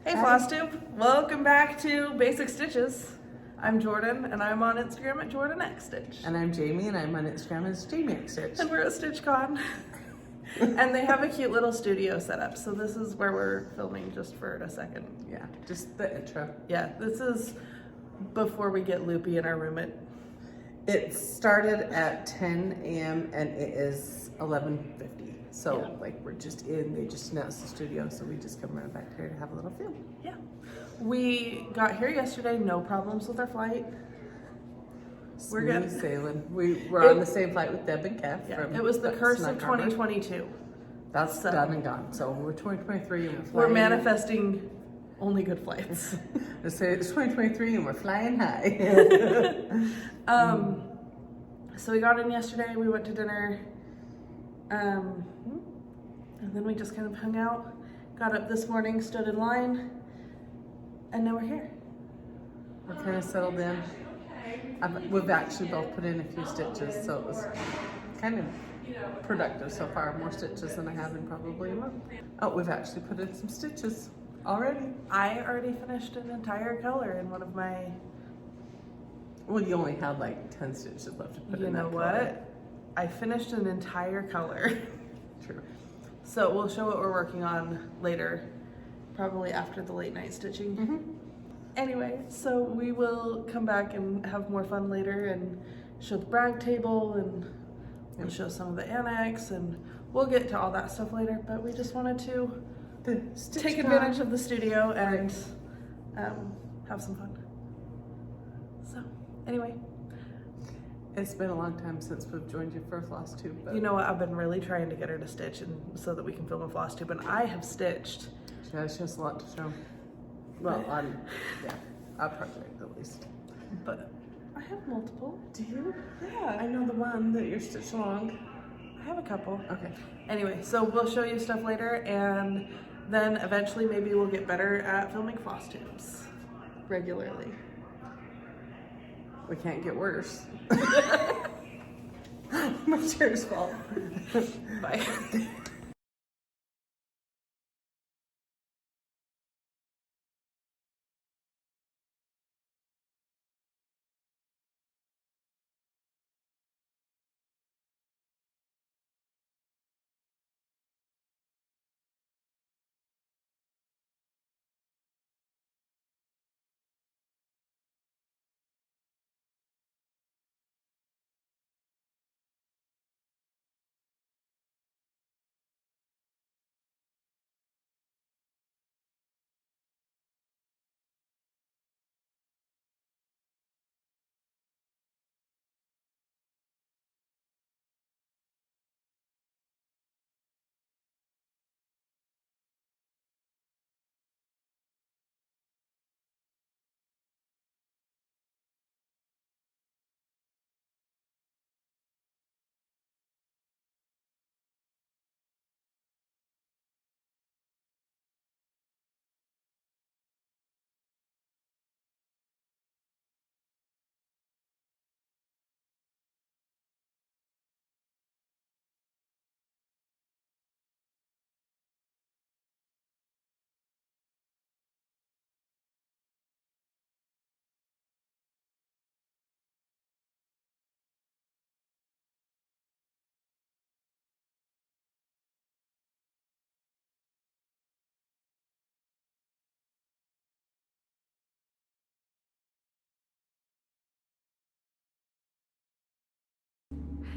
Hey Flosstube, welcome back to Basic Stitches. I'm Jorden and I'm on Instagram at JordenXStitch. And I'm Jami and I'm on Instagram as JamiXStitch. And we're at StitchCon. And they have a cute little studio set up. So this is where we're filming just for a second. Yeah, just the intro. Yeah, this is before we get loopy in our room. It started at 10 a.m. and it is 11:50. So yeah. Like we're just in, they just announced the studio, so we just come right back here to have a little film. Yeah. We got here yesterday, no problems with our flight. We're good. Sailing. We were on the same flight with Deb and Kev. Yeah, it was the curse of 2022. That's done and gone. So we're 2023 and we're flying. We're manifesting only good flights. Let's say it's 2023 and we're flying high. So we got in yesterday, we went to dinner, and then we just kind of hung out, got up this morning, stood in line, and now we're here. We're kind of settled in. We've actually both put in a few stitches, so it was kind of productive so far. More stitches than I have in probably a month. Oh, we've actually put in some stitches already. I already finished an entire color in one of my... Well, you only had like 10 stitches left to put in. You know what? I finished an entire color. True. So we'll show what we're working on later, probably after the late night stitching. Mm-hmm. Anyway, so we will come back and have more fun later and show the brag table and we'll show some of the annex and we'll get to all that stuff later, but we just wanted to take advantage of the studio and have some fun. So anyway. It's been a long time since we've joined you for a Flosstube. But you know what, I've been really trying to get her to stitch and so that we can film a Flosstube, and I have stitched. She has a lot to show. Well, on a project at least. But I have multiple. Do you? Yeah. I know the one that you're stitched along. I have a couple. Okay. Anyway, so we'll show you stuff later, and then eventually maybe we'll get better at filming Flosstubes regularly. We can't get worse. My chair's fault. Bye.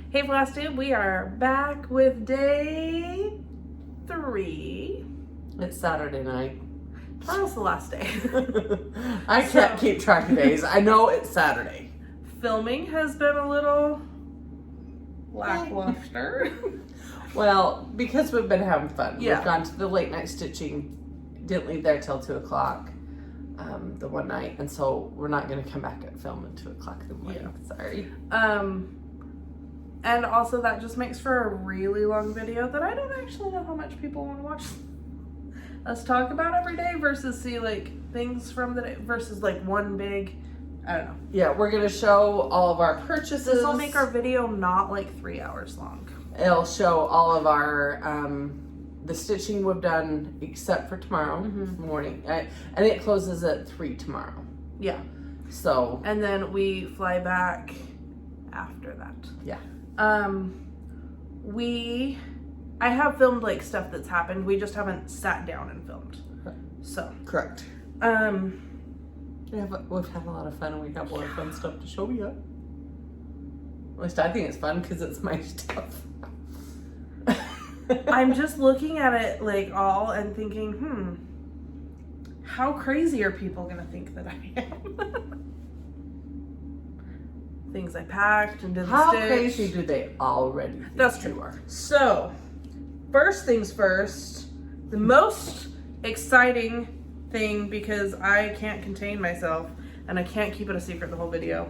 Hey Flosstube, we are back with day 3. It's Saturday night. Tomorrow's the last day. I can't keep track of days. I know it's Saturday. Filming has been a little lackluster. Well, because we've been having fun. Yeah. We've gone to the late night stitching. Didn't leave there till 2 o'clock the one night. And so we're not going to come back and film at 2 o'clock in the morning. Yeah. Sorry. And also that just makes for a really long video that I don't actually know how much people want to watch us talk about every day versus see like things from the day versus like one big, I don't know. Yeah, we're going to show all of our purchases. This will make our video not like 3 hours long. It'll show all of our the stitching we've done except for tomorrow morning. And it closes at 3 tomorrow. Yeah. So. And then we fly back after that. Yeah. I have filmed like stuff that's happened. We just haven't sat down and filmed. So. Correct. We've had a lot of fun and we have a lot of fun stuff to show you. At least I think it's fun because it's my stuff. I'm just looking at it like all and thinking, how crazy are people gonna think that I am? Things I packed and did the How stitch. crazy do they already think That's you true. are? So, first things first, the most exciting thing, because I can't contain myself and I can't keep it a secret the whole video.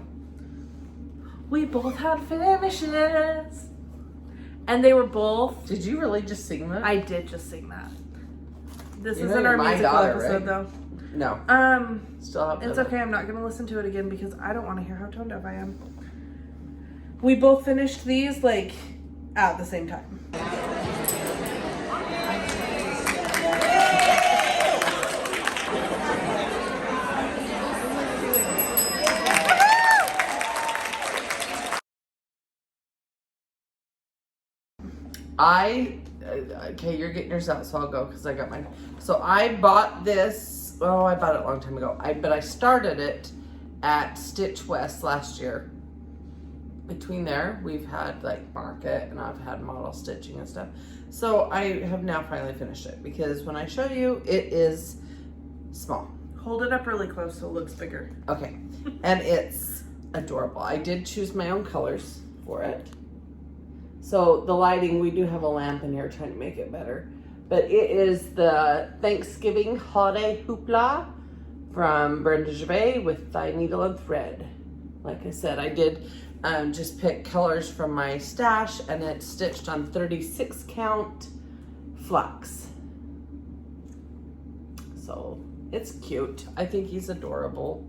We both had finishes. And they were both. Did you really just sing that? I did just sing that. This You know isn't you're our my musical daughter, episode right? though. No. Still have It's to. okay, I'm not gonna listen to it again because I don't want to hear how tone deaf I am. We both finished these like at the same time. Okay, you're getting yours out, so I'll go because I got mine. So I bought this, I bought it a long time ago. But I started it at Stitch West last year. Between there, we've had like market and I've had model stitching and stuff. So I have now finally finished it because when I show you, it is small. Hold it up really close so it looks bigger. Okay, and it's adorable. I did choose my own colors for it. So the lighting, we do have a lamp in here trying to make it better. But it is the Thanksgiving Holiday Hoopla from Brenda Gervais with Thigh Needle and Thread. Like I said, I did just pick colors from my stash and it's stitched on 36 count flax. So it's cute. I think he's adorable.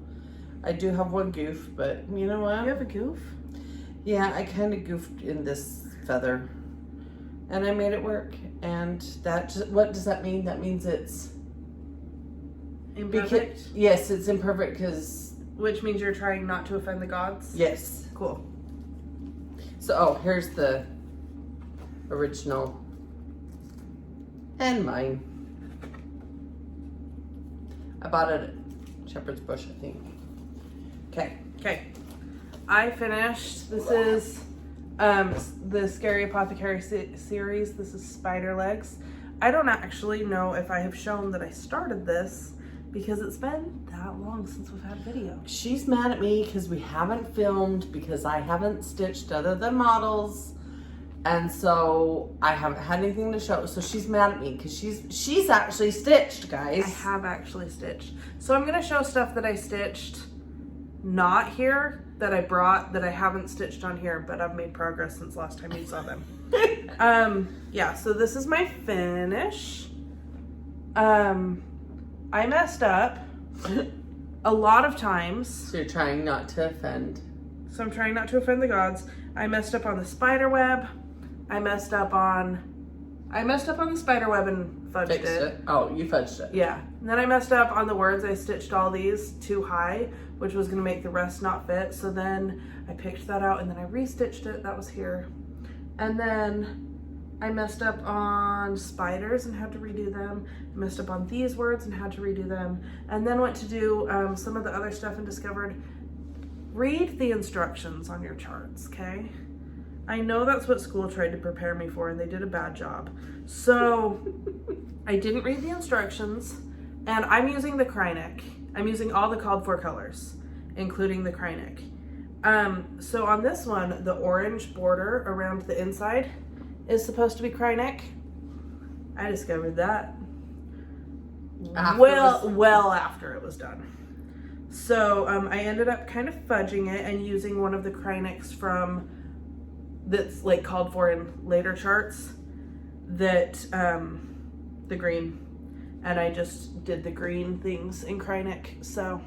I do have one goof, but you know what? You have a goof? Yeah, I kind of goofed in this feather and I made it work. And that just, what does that mean? That means it's Imperfect? Yes, it's imperfect because... Which means you're trying not to offend the gods? Yes. Cool. So, here's the original and mine. I bought it at Shepherd's Bush, I think. Okay. Okay. I finished. This is the Scary Apothecary series. This is Spider Legs. I don't actually know if I have shown that I started this because it's been that long since we've had a video. She's mad at me because we haven't filmed because I haven't stitched other than models. And so I haven't had anything to show. So she's mad at me because she's actually stitched, guys. I have actually stitched. So I'm gonna show stuff that I stitched not here, that I brought, that I haven't stitched on here, but I've made progress since last time you saw them. Yeah, so this is my finish. I messed up a lot of times. So you're trying not to offend. So I'm trying not to offend the gods. I messed up on the spider web. I messed up on the spider web and fudged Fixed it. Oh, you fudged it. Yeah. And then I messed up on the words. I stitched all these too high, which was gonna make the rest not fit. So then I picked that out and then I restitched it. That was here. And then I messed up on spiders and had to redo them. I messed up on these words and had to redo them. And then went to do some of the other stuff and discovered, read the instructions on your charts, okay? I know that's what school tried to prepare me for and they did a bad job. So I didn't read the instructions and I'm using the Krynic. I'm using all the called for colors, including the Krynic. So on this one, the orange border around the inside is supposed to be Krynic. I discovered that well after it was done. So I ended up kind of fudging it and using one of the Krynics from that's like called for in later charts, that the green, and I just did the green things in Krynic. So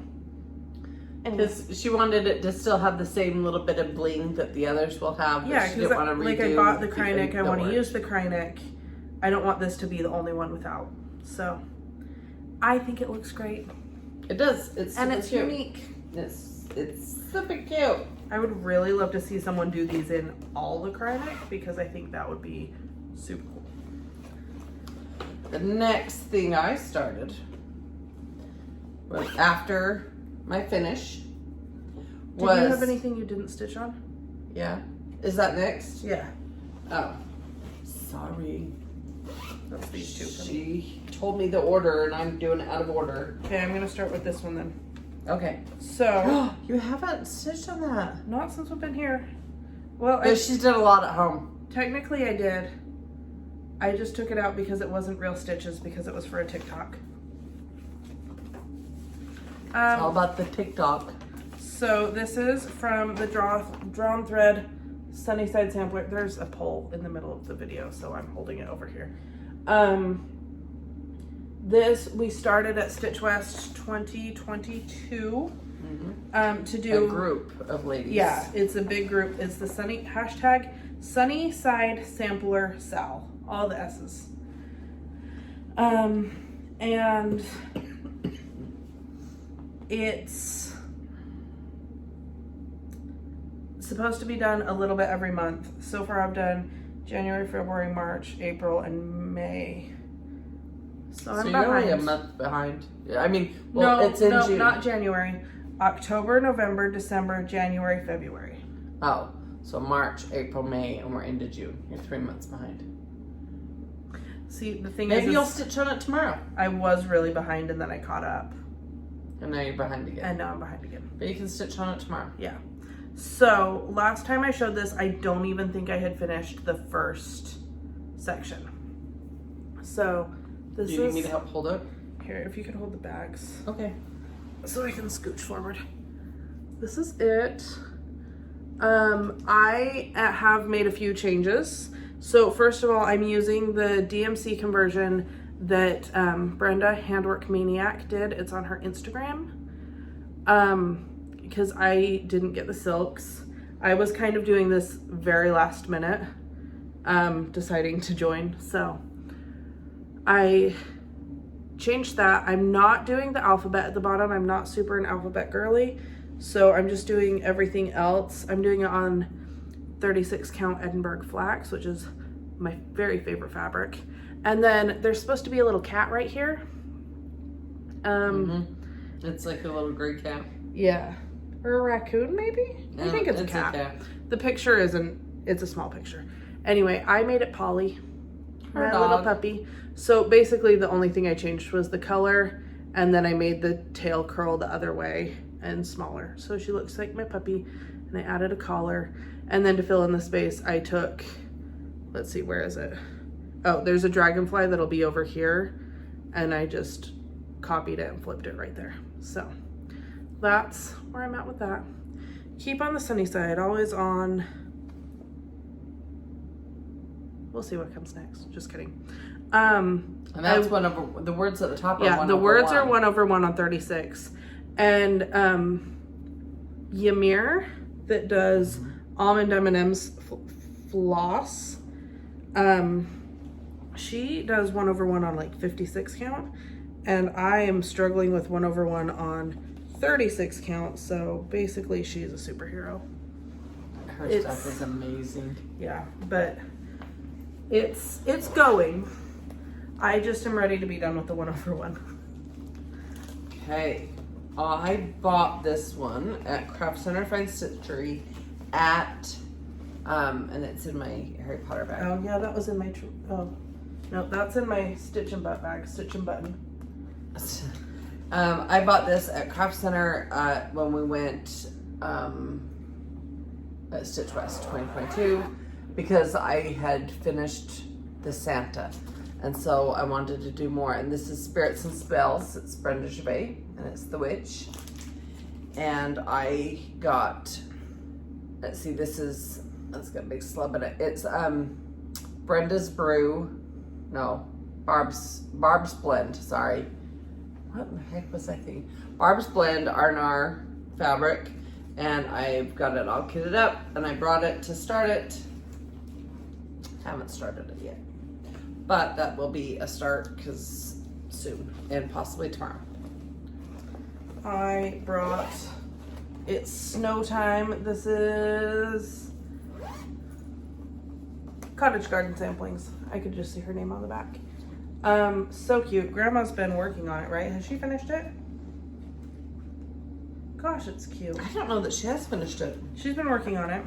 because she wanted it to still have the same little bit of bling that the others will have. Yeah, she didn't want to redo. like I bought the Krynic, I want to use the Krynic. I don't want this to be the only one without. So I think it looks great. It does. It's And super it's cute. unique. It's super cute. I would really love to see someone do these in all acrylic because I think that would be super cool. The next thing I started was after my finish. Did you have anything you didn't stitch on? Yeah. Is that next? Yeah. Oh. Sorry. That's these two for me. She told me the order and I'm doing it out of order. Okay, I'm gonna start with this one then. Okay. So You haven't stitched on that. not since we've been here. Well, But she's done a lot at home. technically I did. I just took it out because it wasn't real stitches because it was for a TikTok. It's all about the TikTok. So this is from the Drawn Thread Sunnyside Sampler. There's a poll in the middle of the video, so I'm holding it over here. This we started at Stitch West 2022 to do A group of ladies. Yeah, it's a big group. It's the hashtag Sunnyside Sampler Sal. All the S's. And it's supposed to be done a little bit every month. So far I've done January, February, March, April, and May. So I'm you're behind. only a month behind. I mean, well, no, it's in June. not January. October, November, December, January, February. Oh, so March, April, May, and we're into June. You're 3 months behind. See, the thing Maybe is, you'll stitch on it tomorrow. I was really behind and then I caught up. And now you're behind again. And now I'm behind again. But you can stitch on it tomorrow. Yeah. So last time I showed this, I don't even think I had finished the first section. So this Do you is... need me to help hold it? Here, if you could hold the bags. Okay. So I can scooch forward. This is it. I have made a few changes. So first of all, I'm using the DMC conversion that Brenda, Handwork Maniac, did. It's on her Instagram. Because I didn't get the silks. I was kind of doing this very last minute, deciding to join. So I changed that. I'm not doing the alphabet at the bottom. I'm not super an alphabet girly. So I'm just doing everything else. I'm doing it on 36 count Edinburgh flax, which is my very favorite fabric. And then there's supposed to be a little cat right here. It's like a little gray cat. Yeah. Or a raccoon, maybe? I think it's a cat. The picture isn't, it's a small picture. Anyway, I made it Polly, Her my little dog. puppy. So basically the only thing I changed was the color, and then I made the tail curl the other way and smaller. So she looks like my puppy, and I added a collar. And then to fill in the space, I took, let's see, where is it? Oh, there's a dragonfly that'll be over here, and I just copied it and flipped it right there. So that's where I'm at with that. Keep on the sunny side, always on. We'll see what comes next. Just kidding. And that's one over the words at the top. Yeah, are the 1/1. words are 1/1 on 36. And Ymir that does almond M&M's floss. She does 1/1 on like 56 count, and I am struggling with 1/1 on 36 count. So basically, she's a superhero. Her stuff is amazing. Yeah, but it's going. I just am ready to be done with the 1/1. Okay, I bought this one at Craft Center Fine Stitchery at, and it's in my Harry Potter bag. Oh yeah, that was in my. Oh no, that's in my stitch and butt bag. Stitch and button. I bought this at Craft Center when we went at Stitch West 2022 because I had finished the Santa, and so I wanted to do more. And this is Spirits and Spells. It's Brenda Gervais, and it's the witch. And I got, let's see, this is, it's got a big slub in it. It's Brenda's Brew, no, Barb's Blend, sorry. What the heck was I thinking? Barb's Blend R&R fabric, and I've got it all kitted up, and I brought it to start it. Haven't started it yet. but that will be a start because soon and possibly tomorrow. I brought, it's snow time. This is cottage garden samplings. I could just see her name on the back. So cute. Grandma's been working on it, right? Has she finished it? Gosh, it's cute. I don't know that she has finished it. She's been working on it.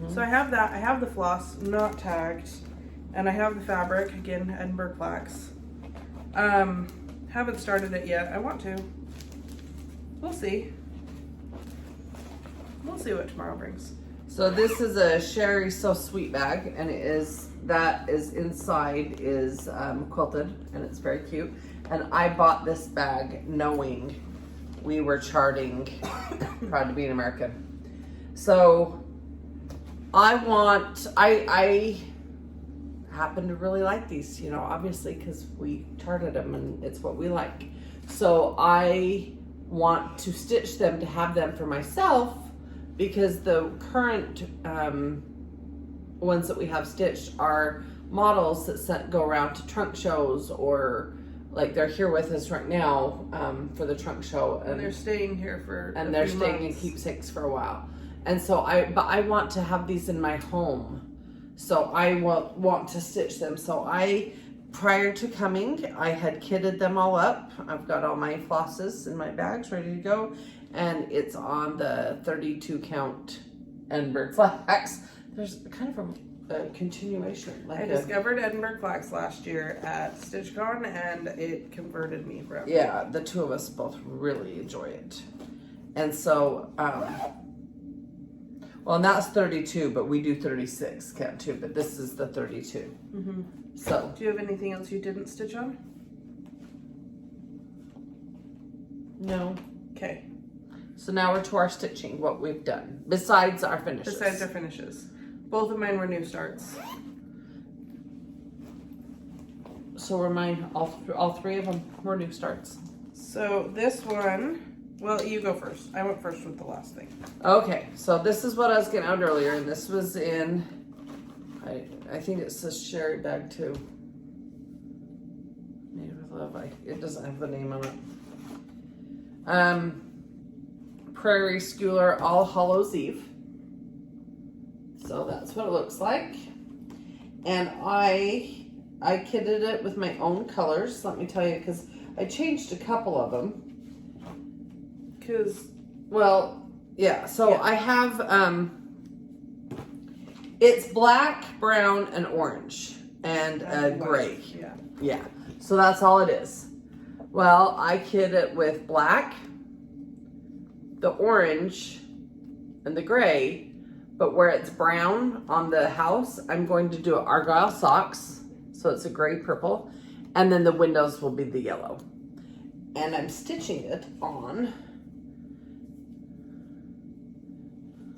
So I have that. I have the floss, not tagged. And I have the fabric, again, Edinburgh flax. Haven't started it yet. I want to. We'll see. We'll see what tomorrow brings. So this is a Sherry So Sweet bag, and that is inside is quilted, and it's very cute. And I bought this bag knowing we were charting Proud to be an American. So I happen to really like these, you know, obviously because we charted them and it's what we like. So I want to stitch them to have them for myself because the current ones that we have stitched are models that go around to trunk shows, or like they're here with us right now for the trunk show, and they're staying here for they're staying in keepsakes for a while. And so I want to have these in my home, so I want to stitch them. So prior to coming, I had kitted them all up. I've got all my flosses in my bags ready to go, and it's on the 32 count Edinburgh flax. There's kind of a continuation. I discovered Edinburgh flax last year at StitchCon, and it converted me forever. Yeah, the two of us both really enjoy it. And so, well, and that's 32, but we do 36 count too, but this is the 32. Mm-hmm. So. Do you have anything else you didn't stitch on? No. Okay. So now we're to our stitching, what we've done, besides our finishes. Besides our finishes. Both of mine were new starts. So were mine, all three of them were new starts. So this one, well, you go first. I went first with the last thing. Okay, so this is what I was getting out earlier, and this was in, I think it says Sherry bag too. Made with love. It doesn't have the name on it. Prairie Schooler All Hallows Eve. So that's what it looks like. And I kitted it with my own colors. Let me tell you, because I changed a couple of them. Well, yeah. So yeah. I have, it's black, brown, and orange, and gray. Yeah. Yeah. So that's all it is. Well, I kitted it with black, the orange, and the gray. But where it's brown on the house, I'm going to do Argyle socks. So it's a gray purple. And then the windows will be the yellow. And I'm stitching it on.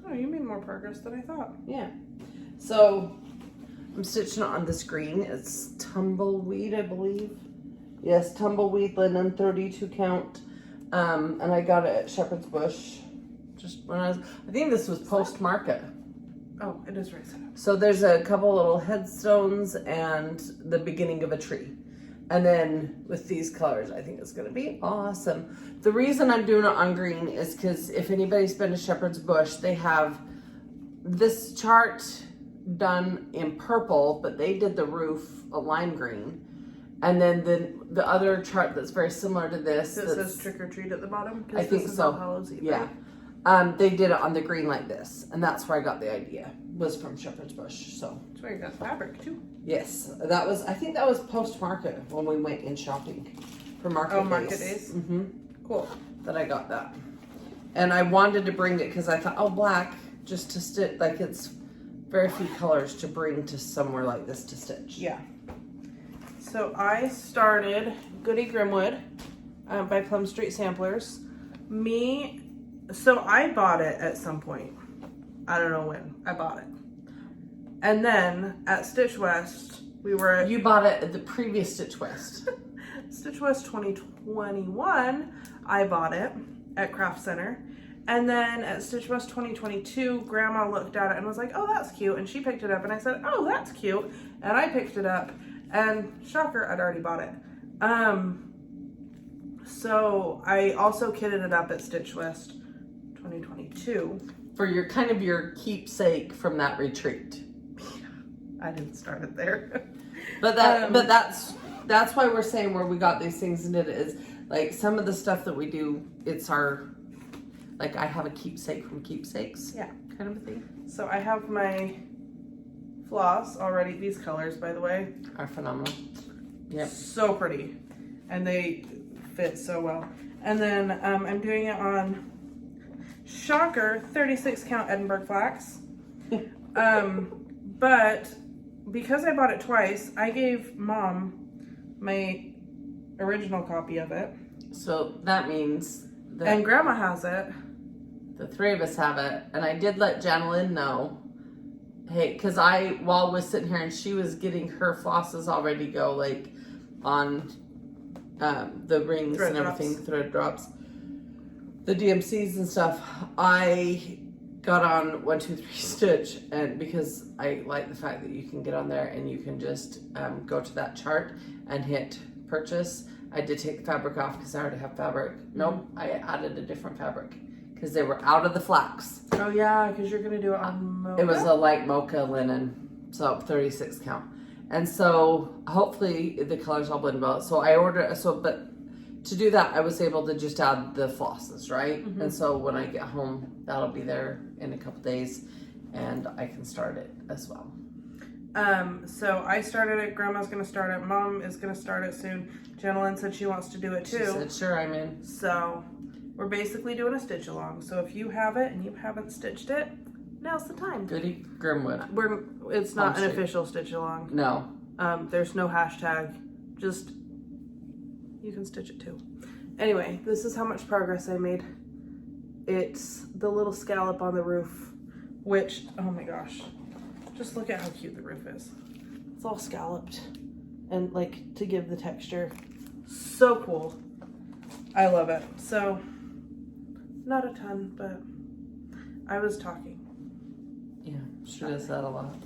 Oh, you made more progress than I thought. Yeah. So I'm stitching it on this green. It's tumbleweed, I believe. Yes, tumbleweed linen, 32 count. And I got it at Shepherd's Bush. Just when I think this was post-market. Oh, it is right. So there's a couple little headstones and the beginning of a tree. And then with these colors, I think it's going to be awesome. The reason I'm doing it on green is because if anybody's been to Shepherd's Bush, they have this chart done in purple, but they did the roof a lime green. And then the other chart that's very similar to this. That says trick or treat at the bottom? I think so. Hallows Eve, yeah. Right? They did it on the green like this, and that's where I got the idea, was from Shepherd's Bush, so. That's where you got fabric, too. Yes, I think that was post-market when we went in shopping for market days. Oh, market days? Mm-hmm. Cool. That I got that. And I wanted to bring it because I thought, oh, black, just to stitch, like it's very few colors to bring to somewhere like this to stitch. Yeah. So I started Goody Grimwood by Plum Street Samplers. So I bought it at some point. I don't know when. I bought it. And then at Stitch West, You bought it at the previous Stitch West. Stitch West 2021, I bought it at Craft Center. And then at Stitch West 2022, Grandma looked at it and was like, oh, that's cute. And she picked it up and I said, oh, that's cute. And I picked it up And shocker, I'd already bought it. So I also kitted it up at Stitch West 2022. For your kind of your keepsake from that retreat. I didn't start it there. But that's why we're saying where we got these things and did it is like some of the stuff that we do, it's our, like I have a keepsake from keepsakes. Yeah. Kind of a thing. So I have my floss already. These colors, by the way, Are phenomenal. Yep. so pretty. And they fit so well. And then I'm doing it on, shocker, 36 count Edinburgh flax. But because I bought it twice, I gave Mom my original copy of it. So that means that And Grandma has it. the three of us have it. And I did let Janalyn know, hey, because while I was sitting here and she was getting her flosses all ready to go, like on the rings Thread and everything, drops. thread drops, the DMCs and stuff, I got on 1, 2, 3 Stitch, and because I like the fact that you can get on there and you can just go to that chart and hit purchase. I did take the fabric off because I already have fabric. Nope, I added a different fabric because they were out of the flax. Oh yeah, because you're gonna do it on mocha. It was a light mocha linen, so 36 count. And so hopefully the colors all blend well. So I ordered, but to do that, I was able to just add the flosses, right? Mm-hmm. And so when I get home, that'll be there in a couple days and I can start it as well. So I started it, Grandma's gonna start it, Mom is gonna start it soon. Janalyn said she wants to do it She too. said, sure, I'm in. So we're basically doing a stitch along. So if you have it and you haven't stitched it, now's the time. Goody Grimwood. It's not an Home official stitch along. No. There's no hashtag. Just you can stitch it too. Anyway, this is how much progress I made. It's the little scallop on the roof, which, oh my gosh, just look at how cute the roof is. It's all scalloped and like to give the texture. So cool. I love it. So not a ton, but I was talking. Yeah, she does that a lot.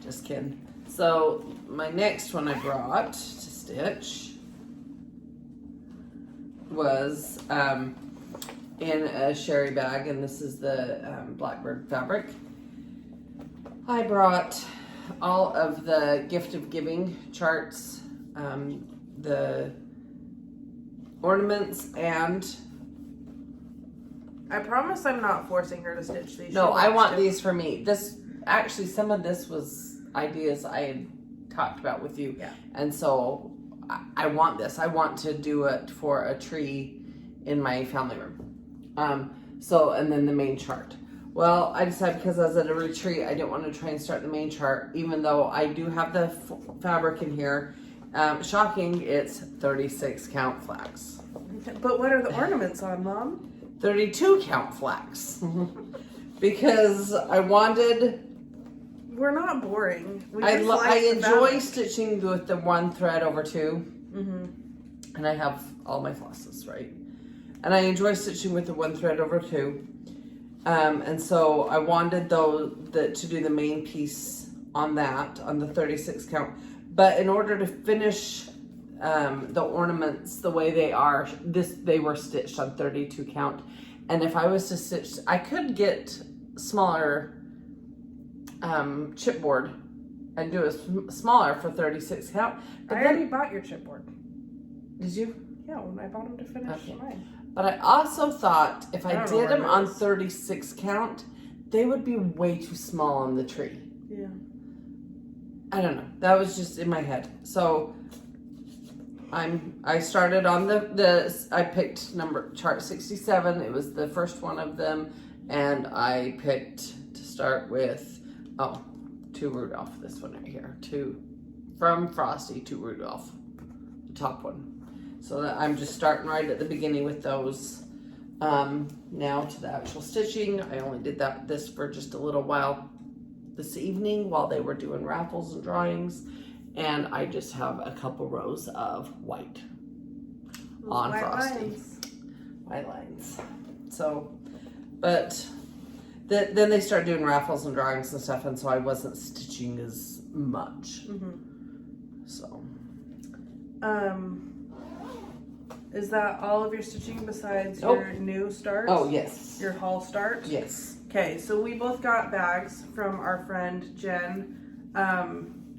Just kidding. So my next one I brought to stitch was in a sherry bag, and this is the Blackbird fabric. I brought all of the gift of giving charts, the ornaments, and I promise I'm not forcing her to stitch these. no, She I wants want to. these for me. This actually, some of this was ideas I had talked about with you. Yeah. And so I want this. I want to do it for a tree in my family room. So, and then the main chart. Well, I decided because I was at a retreat, I didn't want to try and start the main chart, even though I do have the fabric in here. Shocking, it's 36 count flax. But what are the ornaments on, Mom? 32 count flax. Because I wanted... We're not boring. We I just like the enjoy fabric. stitching with the one thread over two, Mm-hmm. and I have all my flosses, right? And I enjoy stitching with the one thread over two, and so I wanted to do the main piece on that, on the 36 count. But in order to finish the ornaments the way they are, they were stitched on 32 count. And if I was to stitch, I could get smaller chipboard and do it smaller for 36 count. But I then, already bought your chipboard. did you? Yeah, when I bought them to finish Okay. mine. But I also thought if I I don't know did where them it on is. 36 count, they would be way too small on the tree. Yeah. I don't know. That was just in my head. So I started on I picked chart 67. It was the first one of them, and I picked to start with to Rudolph. This one right here, from Frosty to Rudolph, the top one. So that I'm just starting right at the beginning with those. Now to the actual stitching. I only did this for just a little while this evening while they were doing raffles and drawings, and I just have a couple rows of white on White Frosty. lines. White lines. So, but then they started doing raffles and drawings and stuff, and so I wasn't stitching as much. Mm-hmm. So. Is that all of your stitching besides your new start? Oh, yes. Your haul start? Yes. Okay, so we both got bags from our friend Jen,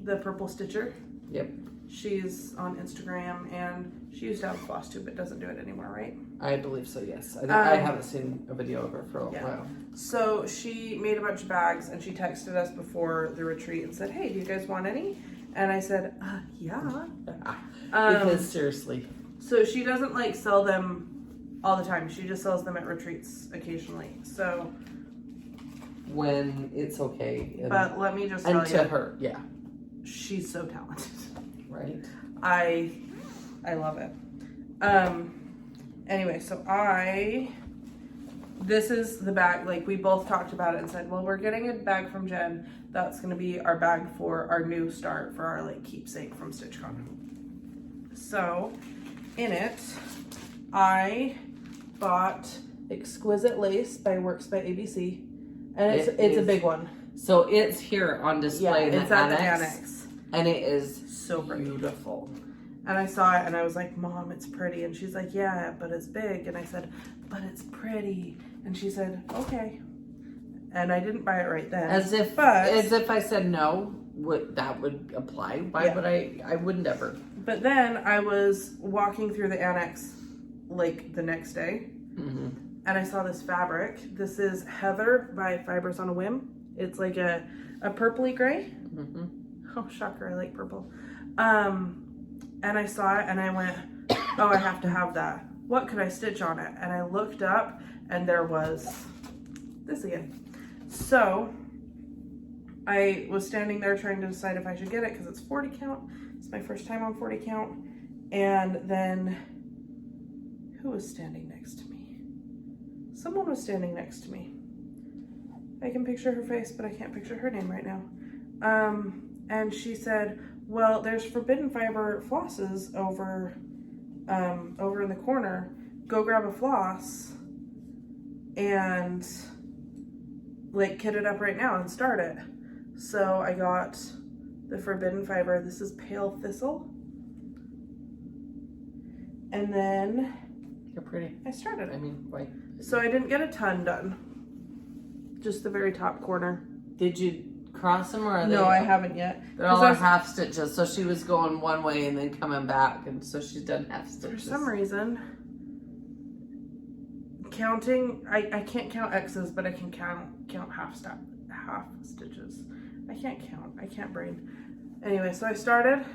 the Purple Stitcher. Yep. She's on Instagram, and she used to have Flosstube, but doesn't do it anymore, right? I believe so, yes. I haven't seen a video of her for a while. So she made a bunch of bags, and she texted us before the retreat and said, hey, do you guys want any? And I said, yeah. Because seriously. So she doesn't like sell them all the time. She just sells them at retreats occasionally. So when it's okay. But let me just tell you. And to her, yeah. She's so talented. Right. I love it. Anyway, so this is the bag, like we both talked about it and said, well, we're getting a bag from Jen. That's gonna be our bag for our new start, for our like keepsake from StitchCon. So in it, I bought Exquisite Lace by Works by ABC. And it's a big one. So it's here on display in it's the at the annex. annex. And it is So beautiful. And I saw it and I was like, Mom, it's pretty. And she's like, yeah, but it's big. And I said, but it's pretty. And she said, okay. And I didn't buy it right then. As if I said no, that would apply. Why would I wouldn't ever. But then I was walking through the annex like the next day. Mm-hmm. And I saw this fabric. This is Heather by Fibers on a Whim. It's like a purpley gray. Mm-hmm. Oh, shocker, I like purple. And I saw it and I went, oh, I have to have that. What could I stitch on it? And I looked up and there was this again. So I was standing there trying to decide if I should get it because it's 40 count. It's my first time on 40 count. And then who was standing next to me? Someone was standing next to me. I can picture her face, but I can't picture her name right now. And she said, well, there's Forbidden Fiber flosses over in the corner. Go grab a floss and like kit it up right now and start it. So I got the Forbidden Fiber. This is Pale Thistle. And then you're pretty. I started it. I mean, why? So I didn't get a ton done. Just the very top corner. Did you cross them or are they? No, I haven't yet. They're all half stitches. So she was going one way and then coming back, and so she's done half stitches. For some reason, counting, I can't count X's, but I can count half stitches. I can't count. I can't brain. Anyway, so I started.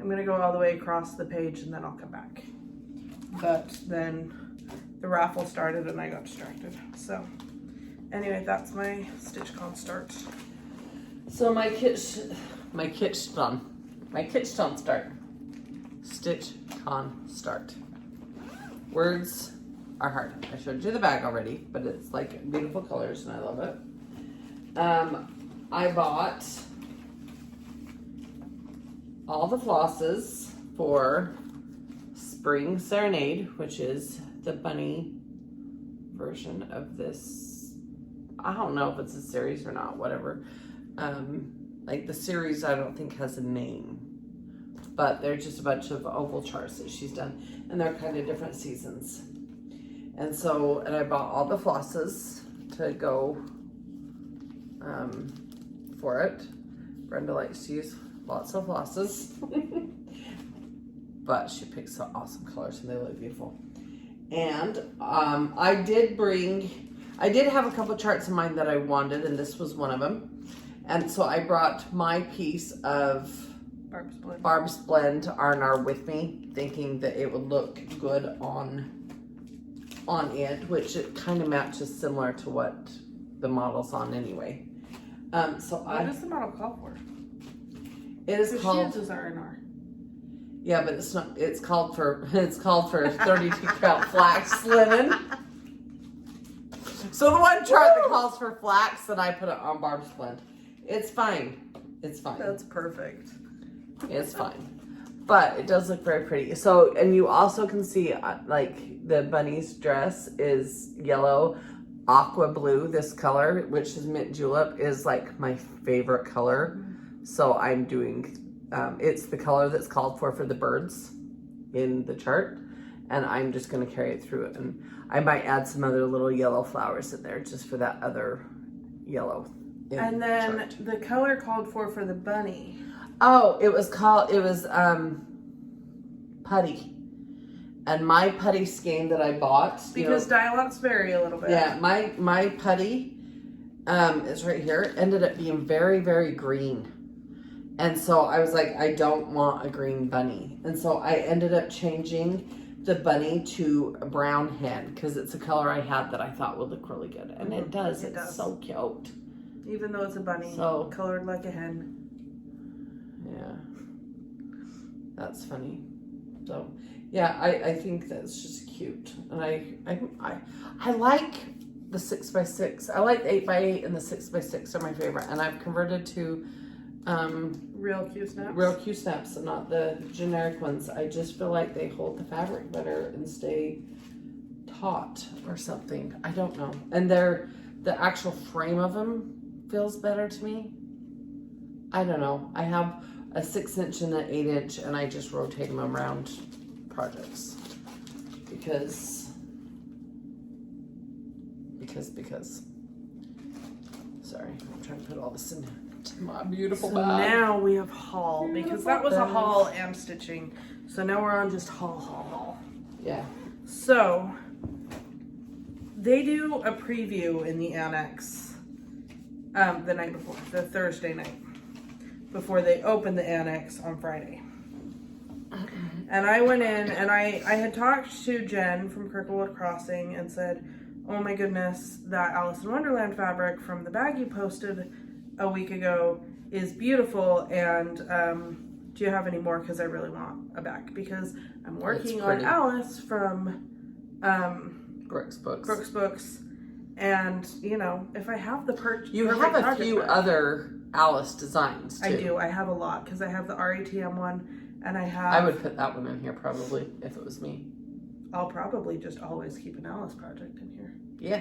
I'm gonna go all the way across the page and then I'll come back. But then the raffle started and I got distracted. So anyway, that's my StitchCon start. So my kitchen start. StitchCon start. Words are hard. I showed you the bag already, but it's like beautiful colors and I love it. I bought all the flosses for Spring Serenade, which is the bunny version of this. I don't know if it's a series or not, whatever. Like the series I don't think has a name, but they're just a bunch of oval charts that she's done, and they're kind of different seasons. And so, and I bought all the flosses to go for it. Brenda likes to use lots of flosses, but she picks some awesome colors and they look beautiful. And I did have a couple charts in mind that I wanted, and this was one of them. And so I brought my piece of Barb's Blend R&R with me, thinking that it would look good on it, which it kind of matches similar to what the model's on anyway. So what does the model call for? It is called. She uses R&R. Yeah, but it's not. It's called for 32 count flax linen. So the one chart that calls for flax, and I put it on Barb's Blend. It's fine. It's fine. That's perfect. It's fine. But it does look very pretty. So, and you also can see like the bunny's dress is yellow, aqua blue. This color, which is mint julep, is like my favorite color. So I'm doing it's the color that's called for the birds in the chart. And I'm just going to carry it through it. And I might add some other little yellow flowers in there just for that other yellow. And then the color called for the bunny. Oh, it was putty. And my putty skein that I bought. Because Dialots vary a little bit. Yeah, my putty is right here. Ended up being very, very green. And so I was like, I don't want a green bunny. And so I ended up changing the bunny to a brown hen because it's a color I had that I thought would look really good. And it does. It's so cute. Even though it's a bunny, colored like a hen. Yeah. That's funny. So, yeah, I think that's just cute. And I like the 6x6. I like the 8x8 and the 6x6 are my favorite. And I've converted to real Q snaps. Real Q snaps and not the generic ones. I just feel like they hold the fabric better and stay taut or something. I don't know. And the actual frame of them feels better to me. I don't know. I have a 6-inch and an 8-inch and I just rotate them around projects because sorry, I'm trying to put all this in my beautiful bag. Now we have haul because that was a haul and stitching. So now we're on just haul. Yeah. So they do a preview in the annex the night before, the Thursday night, before they open the annex on Friday. And I went in and I had talked to Jen from Kirklewood Crossing and said, oh my goodness, that Alice in Wonderland fabric from the bag you posted a week ago is beautiful, and do you have any more, because I really want a bag, because I'm working on Alice from Brooks Books, and if I have the you have a few other Alice designs too. I do. I have a lot because I have the RATM one, and I would put that one in here probably if it was me. I'll probably just always keep an Alice project in here. Yeah.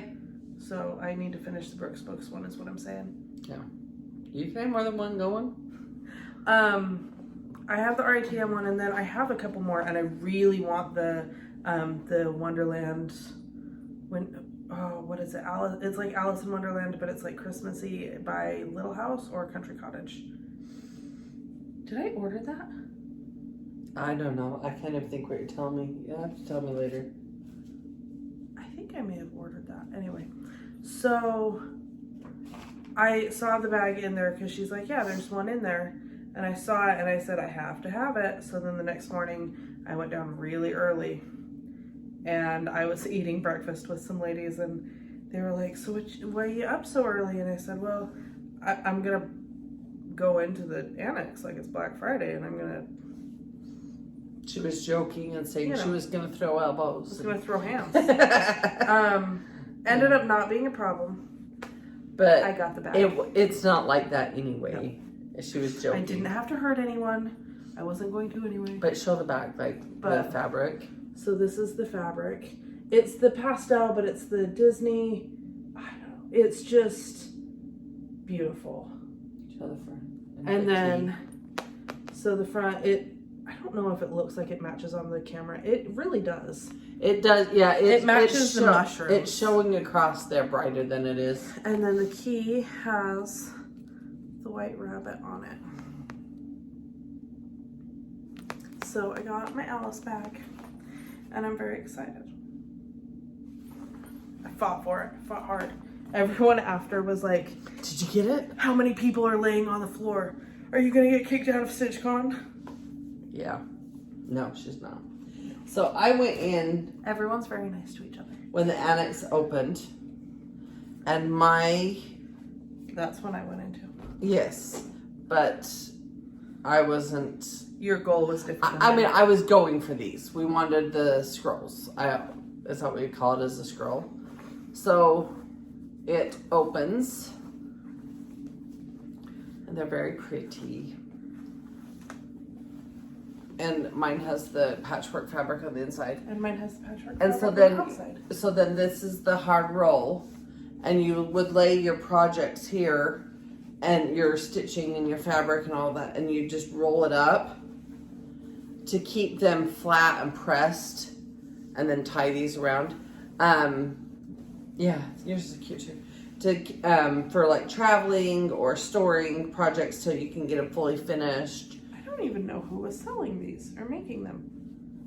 So I need to finish the Brooks Books one, is what I'm saying. Yeah. You can have more than one going. I have the RATM one, and then I have a couple more, and I really want the Wonderland. What is it? Alice. It's like Alice in Wonderland, but it's like Christmassy by Little House or Country Cottage. Did I order that? I don't know. I can't even think what you're telling me. You'll have to tell me later. I think I may have ordered that. Anyway, so I saw the bag in there because she's like, yeah, there's one in there. And I saw it and I said, I have to have it. So then the next morning I went down really early and I was eating breakfast with some ladies and they were like, so why are you up so early? And I said, well, I'm going to go into the annex like it's Black Friday and I'm going to. She was joking and saying she was going to throw elbows. I was going to throw hands. Ended up not being a problem. But I got the bag. It's not like that anyway. No. She was joking. I didn't have to hurt anyone. I wasn't going to anyway. But show the bag, the fabric. So this is the fabric. It's the pastel, but it's the Disney. I don't know. It's just beautiful. Show the front. And then, so the front, I don't know if it looks like it matches on the camera. It really does. It does, yeah. It matches the mushroom. It's showing across there brighter than it is. And then the key has the white rabbit on it. So I got my Alice bag, and I'm very excited. I fought for it. I fought hard. Everyone after was like, did you get it? How many people are laying on the floor? Are you going to get kicked out of StitchCon? Yeah. No, she's not. So I went in. Everyone's very nice to each other. When the annex opened. And That's when I went into. Yes. But I wasn't. Your goal was different. I mean, I was going for these. We wanted the scrolls. That's what we call it, as a scroll. So it opens. And they're very pretty. And mine has the patchwork fabric on the inside. And mine has the patchwork and fabric on the outside. So then this is the hard roll. And you would lay your projects here. and your stitching and your fabric and all that, and you just roll it up to keep them flat and pressed, and then tie these around. Yeah, yours is cute too. For like traveling or storing projects so you can get them fully finished. I don't even know who was selling these or making them.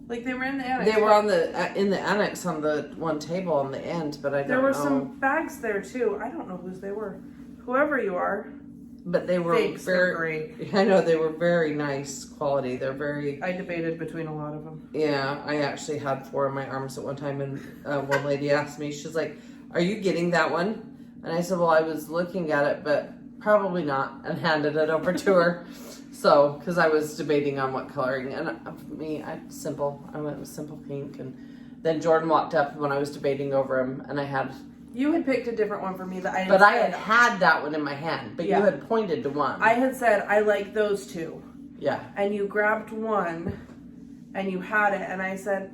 Like they were in the annex. They were on the in the annex on the one table on the end, but I don't know. There were some bags there too. I don't know whose they were. Whoever you are. But they were Fakes, they're great. I know they were very nice quality. They're very. I debated between a lot of them. Yeah, I actually had 4 in my arms at one time, and one lady asked me, she's like, "Are you getting that one?" And I said, "Well, I was looking at it, but probably not," and handed it over to her. So, because I was debating on what coloring, and for me, I'm simple. I went with simple pink, and then Jorden walked up when I was debating over him, and I had. You had picked a different one for me that I. But I had that one in my hand, but you had pointed to one. I had said I like those two. Yeah. And you grabbed one, and you had it, and I said,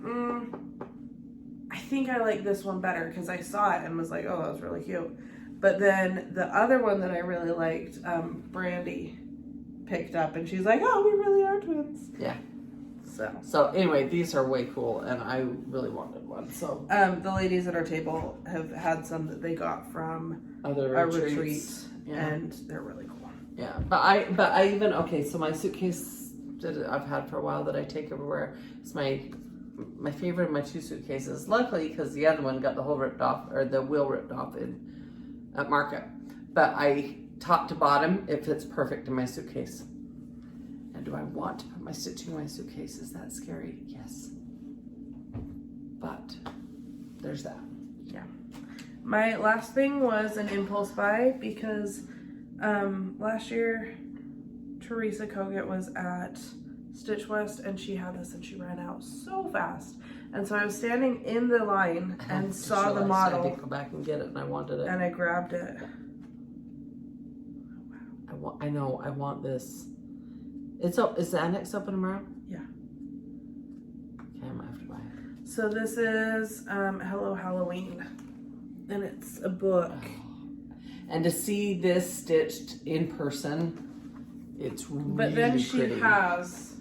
I think I like this one better because I saw it and was like, oh, that was really cute. But then the other one that I really liked, Brandy picked up, and she's like, oh, we really are twins. Yeah. So anyway, these are way cool, and I really wanted one. So the ladies at our table have had some that they got from other a retreat, retreat, and they're really cool. Yeah, but I even so my suitcase that I've had for a while that I take everywhere. It's my favorite of my 2 suitcases. Luckily, because the other one got the whole ripped off, or the wheel ripped off at market. But top to bottom, it fits perfect in my suitcase. And do I want to put my stitching in my suitcase? Is that scary? Yes. But there's that. Yeah. My last thing was an impulse buy because last year Teresa Kogut was at Stitch West and she had this and she ran out so fast. And so I was standing in the line and saw the model. I did go back and get it, and I wanted it. And I grabbed it. I know. I want this. Is the annex open tomorrow? Yeah. Okay, I'm gonna have to buy it. So this is Hello Halloween, and it's a book. And to see this stitched in person, it's really But then she pretty. has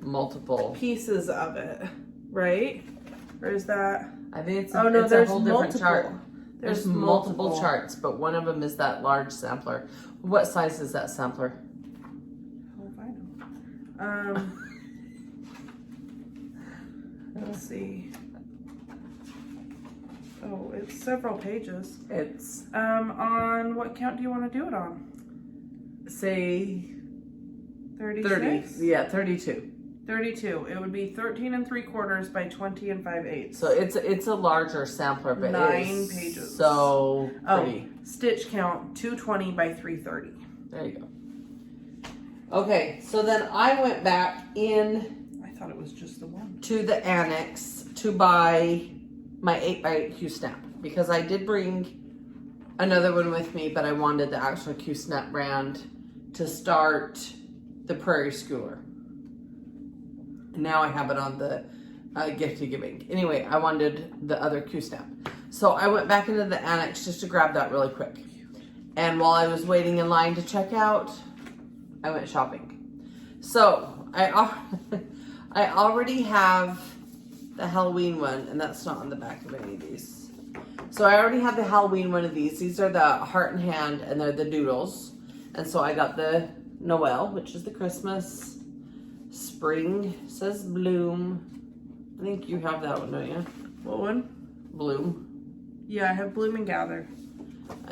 multiple pieces of it, right? Or is that? I think it's Oh no, it's there's a whole different multiple. chart. There's multiple charts, but one of them is that large sampler. What size is that sampler? Oh, if I know. Let's see. Oh, it's several pages. It's on what count do you want to do it on? say 36? 30. Yeah, 32. 32. It would be 13 3/4 by 20 5/8. So it's a larger sampler, but 9 pages. So pretty. Oh, stitch count 220 by 330. There you go. Okay, so then I went back in I thought it was just the one. to the annex to buy my 8x8 Q-Snap because I did bring another one with me, but I wanted the actual Q-Snap brand to start the Prairie Schooler. And now I have it on the gift to giving. Anyway, I wanted the other Q-Snap. So I went back into the annex just to grab that really quick. And while I was waiting in line to check out, I went shopping. So I already have the Halloween one, and that's not on the back of any of these. So I already have the Halloween one of these. These are the heart and hand, and they're the doodles. And so I got the Noel, which is the Christmas. Spring says bloom. I think you have that one, don't you? What one? Bloom. Yeah, I have Bloom and Gather.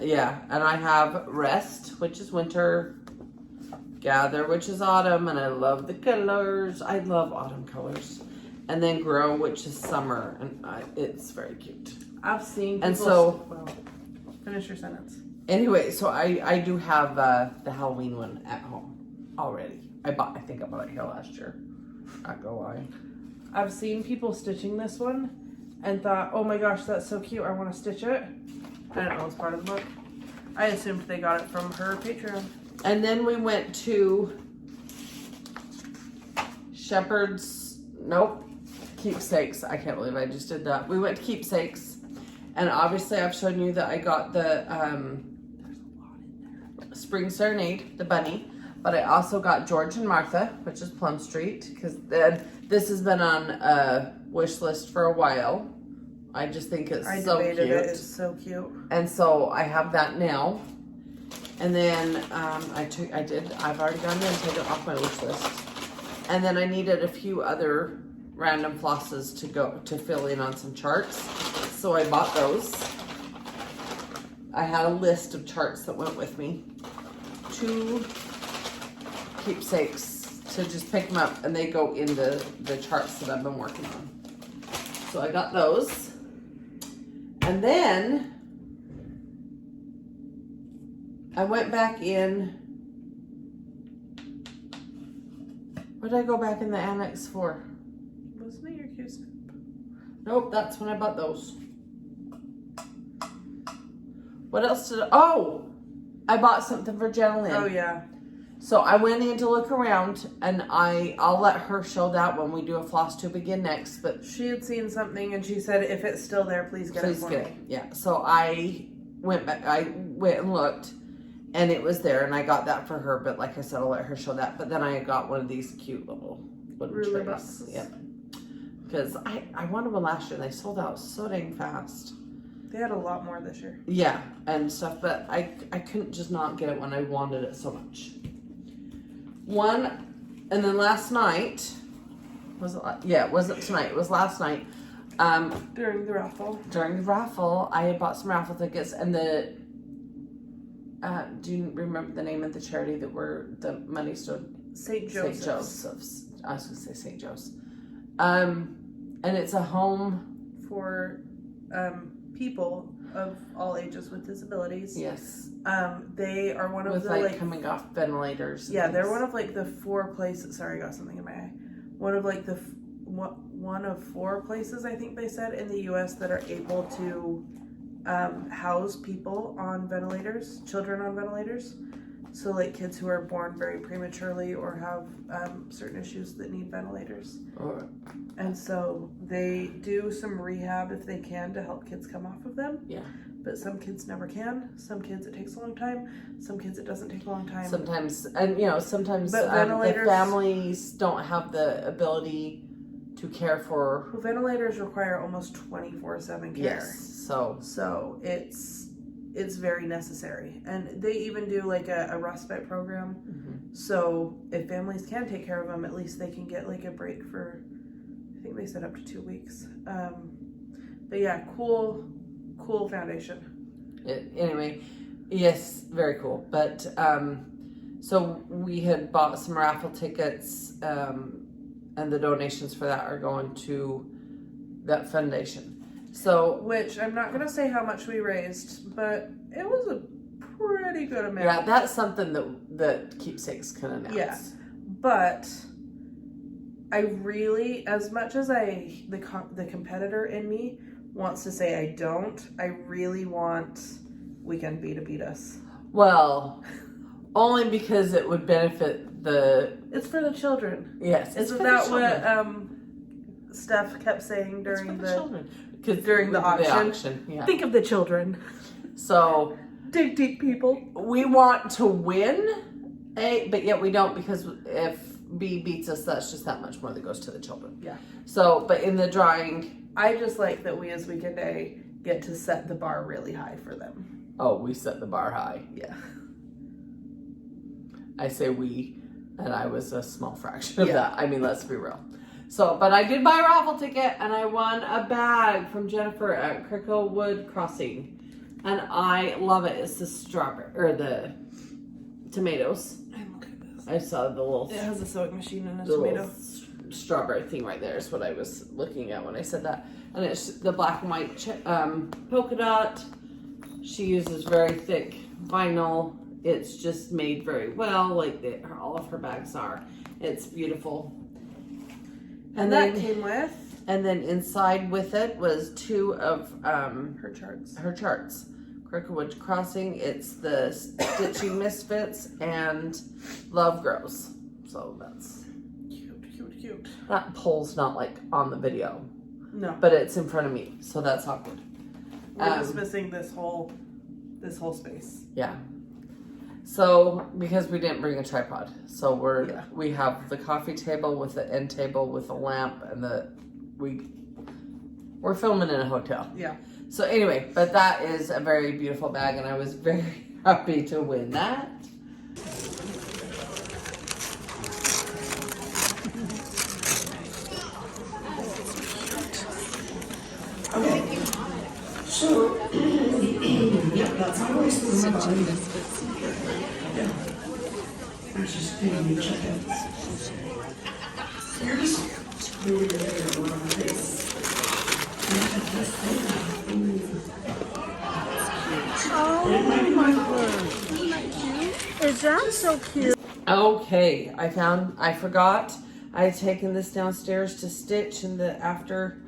Yeah, and I have Rest, which is winter. Gather, which is autumn, and I love the colors. I love autumn colors. And then Grow, which is summer, and it's very cute. I've seen people. And so, well, finish your sentence. Anyway, so I do have the Halloween one at home already. I think I bought it here last year. Not gonna lie. I've seen people stitching this one and thought, oh my gosh, that's so cute. I want to stitch it. I didn't know it was part of the book. I assumed they got it from her Patreon. And then we went to Keepsakes. I can't believe I just did that. We went to Keepsakes, and obviously I've shown you that I got the there's a lot in there. Spring Serenade, the bunny. But I also got George and Martha, which is Plum Street, because this has been on a wish list for a while. I just think it's so cute. It's so cute. And so I have that now. And then I've already gone in and taken it off my wish list. And then I needed a few other random flosses to fill in on some charts. So I bought those. I had a list of charts that went with me. 2 keepsakes to just pick them up, and they go in the charts that I've been working on. So I got those. And then I went back in. What did I go back in the annex for? Wasn't it your Q-snap? Nope, that's when I bought those. What else did I bought something for Janalyn. Oh yeah. So I went in to look around, and I'll let her show that when we do a floss tube again next. But She had seen something and she said, if it's still there, please get it for me. Yeah. So I went back. I went and looked, and it was there, and I got that for her. But like I said, I'll let her show that. But then I got one of these cute little wooden Ruler trays. boxes. Yep. Because I wanted one last year, and they sold out so dang fast. They had a lot more this year. Yeah, and stuff, but I couldn't just not get it when I wanted it so much. And then last night, it wasn't tonight, it was last night. During the raffle. During the raffle, I had bought some raffle tickets, and do you remember the name of the charity that the money stood? St. Joseph's. St. Joseph's. I was going to say St. Joe's. And it's a home for people of all ages with disabilities. Yes. They are one of With the coming off ventilators. Yeah, they're one of the 4 places. Sorry, I got something in my eye. One of one of 4 places, I think they said, in the U.S. that are able to house people on ventilators, children on ventilators. So kids who are born very prematurely or have certain issues that need ventilators. And so they do some rehab if they can to help kids come off of them. Yeah. But some kids never can. Some kids it takes a long time. Some kids it doesn't take a long time. Sometimes, sometimes But the families don't have the ability to care for. Ventilators require almost 24/7 care. Yes. So it's very necessary, and they even do a respite program. Mm-hmm. So if families can take care of them, at least they can get a break for, I think they said up to 2 weeks. But yeah, cool foundation. Anyway, yes, very cool. But so we had bought some raffle tickets, and the donations for that are going to that foundation. So, which I'm not going to say how much we raised, but it was a pretty good amount. Yeah, that's something that Keepsakes can announce. Yeah, but I really, as much as the competitor in me wants to say I really want Weekend Bee to beat us. Well, only because it would benefit the... It's for the children. Yes. Isn't that what Steph kept saying during during the auction? Yeah. Think of the children. So Dig deep, people. We want to win, but yet we don't, because if B beats us, that's just that much more that goes to the children. Yeah. So, but in the drawing, I just like that we as Weekend A get to set the bar really high for them. Oh, we set the bar high. Yeah. I say we, and I was a small fraction of that. I mean, let's be real. So, but I did buy a raffle ticket, and I won a bag from Jennifer at Cricklewood Crossing, and I love it. It's the strawberry, or the tomatoes. And look at this. I saw the little... It has a sewing machine and a the tomato. Strawberry thing right there is what I was looking at when I said that. And it's the black and white polka dot. She uses very thick vinyl. It's just made very well, all of her bags are. It's beautiful. And that came with? And then inside with it was 2 of her charts. Her charts. Cricklewood Crossing. It's the Stitching Misfits and Love Grows. So that's cute. That pole's not on the video. No. But it's in front of me, so that's awkward. We're just missing this whole space. Yeah. So, because we didn't bring a tripod, so we have the coffee table with the end table with a lamp, and we're filming in a hotel. Yeah. So anyway, but that is a very beautiful bag, and I was very happy to win that. Okay. So, yeah, that's always the body. Yeah. There's just baby chickens. You're just moving your hair around the face. Oh my word. Isn't that cute? Is that so cute? Okay, I forgot I had taken this downstairs to stitch in the after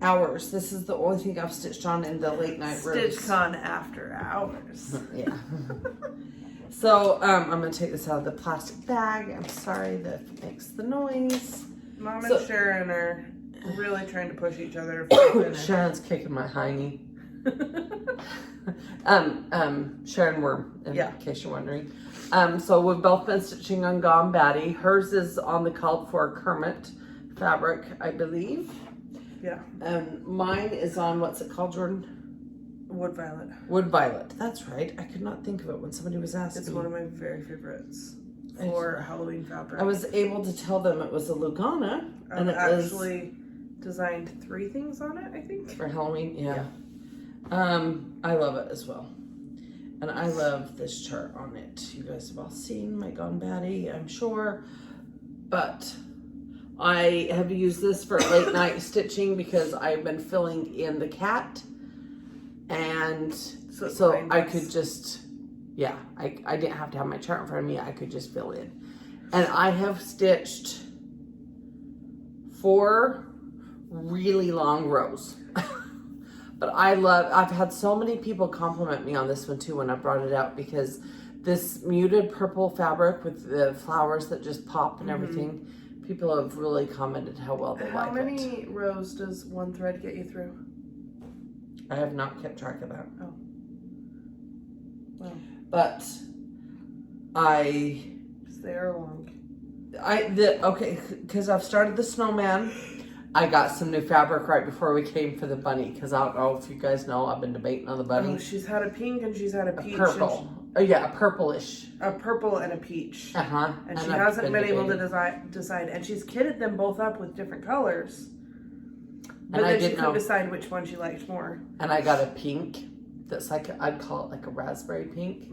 hours. This is the only thing I've stitched on in the late night rooms. StitchCon after hours. Yeah. So I'm gonna take this out of the plastic bag. I'm sorry that it makes the noise. Mom and Sharon are really trying to push each other for finish. Sharon's kicking my hiney. Sharon Worm, in case you're wondering. So we've both been stitching on Gone Batty. Hers is on the called for Kermit fabric, I believe. Yeah. Mine is on, what's it called, Jorden? Wood Violet. Wood Violet. That's right. I could not think of it when somebody was asking. It's one of my very favorites for Halloween fabric. I was able to tell them it was a Lugana. And it actually designed 3 things on it, I think. For Halloween, yeah. I love it as well. And I love this chart on it. You guys have all seen my Gone Batty, I'm sure. But I have used this for late night stitching because I've been filling in the cat. And so I could just, I didn't have to have my chart in front of me. I could just fill in. And I have stitched 4 really long rows. But I've had so many people compliment me on this one too when I brought it out, because this muted purple fabric with the flowers that just pop and everything, people have really commented how well they like it. How many rows does one thread get you through? I have not kept track of that. Oh. Well. But They are long. Because I've started the snowman. I got some new fabric right before we came for the bunny, because I don't know if you guys know, I've been debating on the bunny. Oh, she's had a pink and she's had a peach. Purple. A purplish. A purple and a peach. Uh-huh. And she hasn't been able to decide. And she's kitted them both up with different colors. But then she couldn't decide which one she liked more. And I got a pink that's like, I'd call it like a raspberry pink.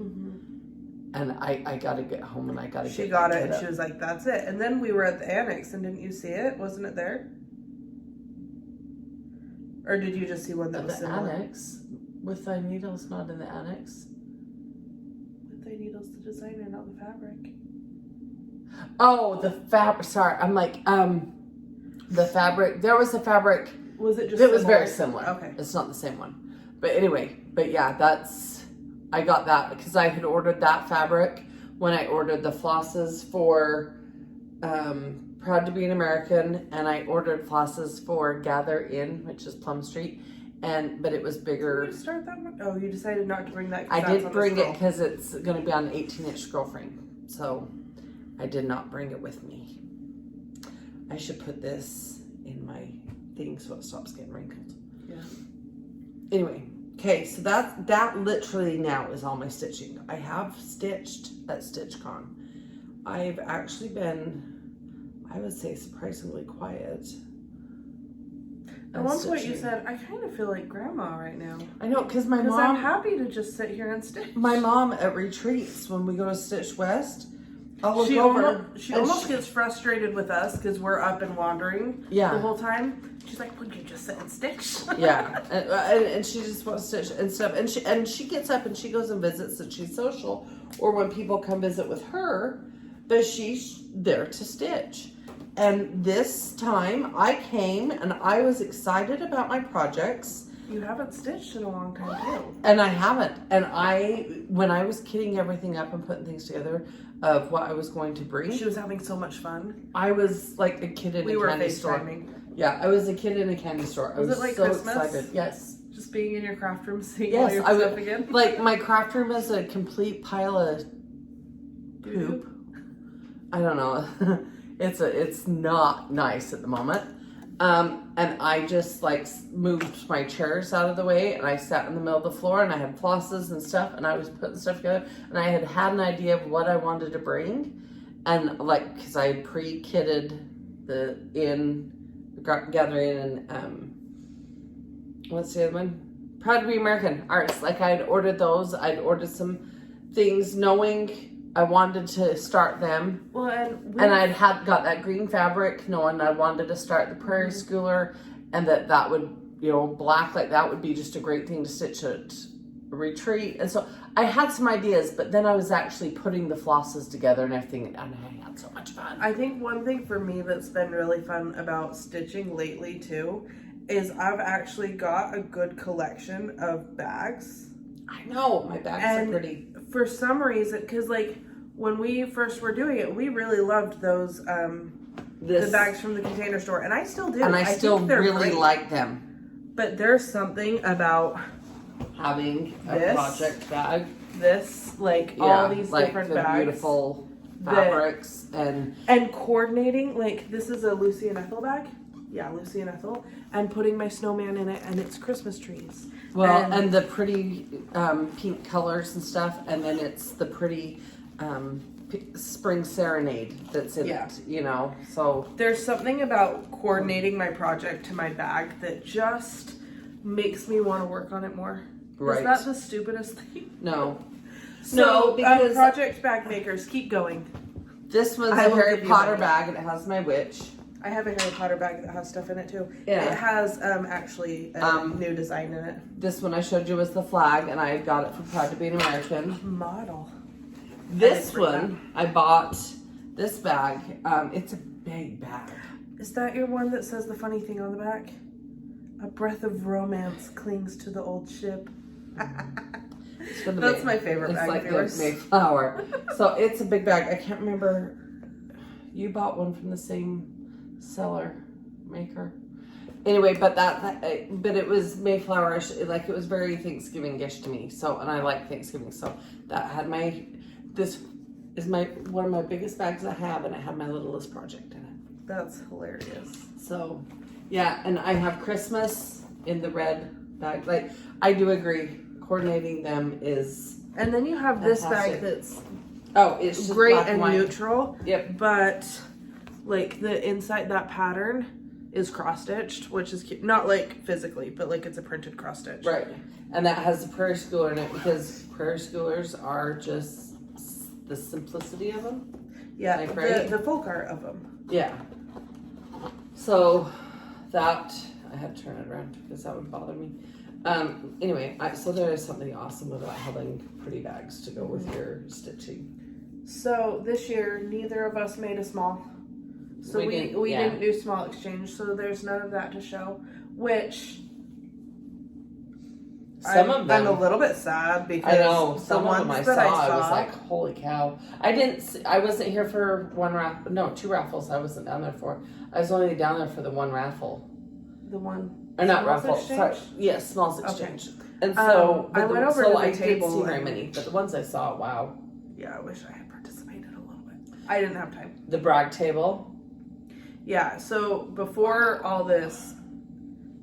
And I got to get home and I got to get it. She got it and she was like, that's it. And then we were at the annex and didn't you see it? Wasn't it there? Or did you just see one that was similar? Annex? With thy needles not in the annex? With thy needles, the designer, not the fabric. Oh, the fabric. Sorry, I'm like, the fabric. There was a fabric. Was it just It was very similar. Okay. It's not the same one. But anyway, I got that because I had ordered that fabric when I ordered the flosses for Proud to be an American, and I ordered flosses for Gather In, which is Plum Street, but it was bigger. Did you start that one? Oh, you decided not to bring that. I did bring it because it's going to be on an 18-inch scroll frame, so I did not bring it with me. I should put this in my thing so it stops getting wrinkled. Yeah. Anyway, okay, so that literally now is all my stitching. I have stitched at StitchCon. I've actually been, I would say, surprisingly quiet. At one point you said, I kind of feel like grandma right now. I know, because my mom... Because I'm happy to just sit here and stitch. My mom at retreats, when we go to Stitch West, I'll look She over... almost gets frustrated with us because we're up and wandering Yeah. the whole time. She's like, wouldn't you just sit and stitch? Yeah, and she just wants to stitch and stuff. And she gets up and she goes and visits and she's social. Or when people come visit with her, but she's there to stitch. And this time I came and I was excited about my projects. You haven't stitched in a long time too. And I haven't. And when I was kitting everything up and putting things together of what I was going to bring. She was having so much fun. I was like a kid in a candy store. FaceTiming. Yeah, I was a kid in a candy store. I was it like so Christmas? excited. Yes. Just being in your craft room, seeing all your I stuff would, again. Like my craft room is a complete pile of poop. I don't know. It's not nice at the moment. And I just like moved my chairs out of the way and I sat in the middle of the floor and I had flosses and stuff and I was putting stuff together and I had an idea of what I wanted to bring. And like, cause I had pre-kitted gathering and, what's the other one? Proud to be American artists. Like I had ordered those. I'd ordered some things knowing I wanted to start them. Well, and I'd got that green fabric knowing I wanted to start the Prairie Schooler and that would, you know, black like that would be just a great thing to stitch at a retreat. And so I had some ideas, but then I was actually putting the flosses together and everything and I had so much fun. I think one thing for me that's been really fun about stitching lately too is I've actually got a good collection of bags. I know, my bags are pretty. For some reason, because like when we first were doing it, we really loved those the bags from the Container Store, and I still do. And I still think they're really great. like them. But there's something about Having a project bag. this, like all these like different the bags, beautiful fabrics and coordinating. Like this is a Lucy and Ethel bag. Yeah, Lucy and Ethel, and putting my snowman in it, and it's Christmas trees. well, and the pretty pink colors and stuff, and then it's the pretty spring serenade that's in it. You know, so there's something about coordinating my project to my bag that just makes me want to work on it more. Right. Is that the stupidest thing? No. So, because project bag makers, keep going. this one's I a will Harry give you Potter mine. bag, and it has my witch. I have a Harry Potter bag that has stuff in it too. Yeah. It has actually a new design in it. This one I showed you was the flag, and I got it from Proud to be an American. Model. This one, I bought this bag. It's a big bag. Is that your one that says the funny thing on the back? A breath of romance clings to the old ship. It's for the That's my favorite it's bag like of yours. the Mayflower. So it's a big bag. I can't remember. You bought one from the same seller maker. Anyway, but but it was Mayflower-ish. Like it was very Thanksgiving-ish to me. So, and I like Thanksgiving. So that had this is one of my biggest bags I have, and it had my littlest project in it. That's hilarious. So, yeah, and I have Christmas in the red bag. Like, I do agree, coordinating them is. And then you have this fantastic. bag that's It's just great black and white. neutral. Yep. But like the inside that pattern is cross stitched, which is cute. Not like physically, but like it's a printed cross stitch. Right, and that has the Prairie Schooler in it because Prairie Schoolers are just the simplicity of them. Yeah, Like, right? the folk art of them. Yeah. So that I had to turn it around because that would bother me. Anyway, so there is something awesome about having pretty bags to go with your stitching. So this year, neither of us made a small. So we didn't do small exchange. So there's none of that to show, which Some of them, I'm a little bit sad because I know some the of them ones I that saw. I was like, holy cow! I wasn't here for two raffles. I wasn't down there for. I was only down there for the one raffle. The one. Or not Smalls raffle. exchange? Sorry, yes, Smalls exchange. Okay. And so I went over to the I table didn't see very and- many, but the ones I saw, wow. Yeah, I wish I had participated a little bit. I didn't have time. The brag table. Yeah, so before all this,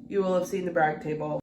you will have seen the brag table.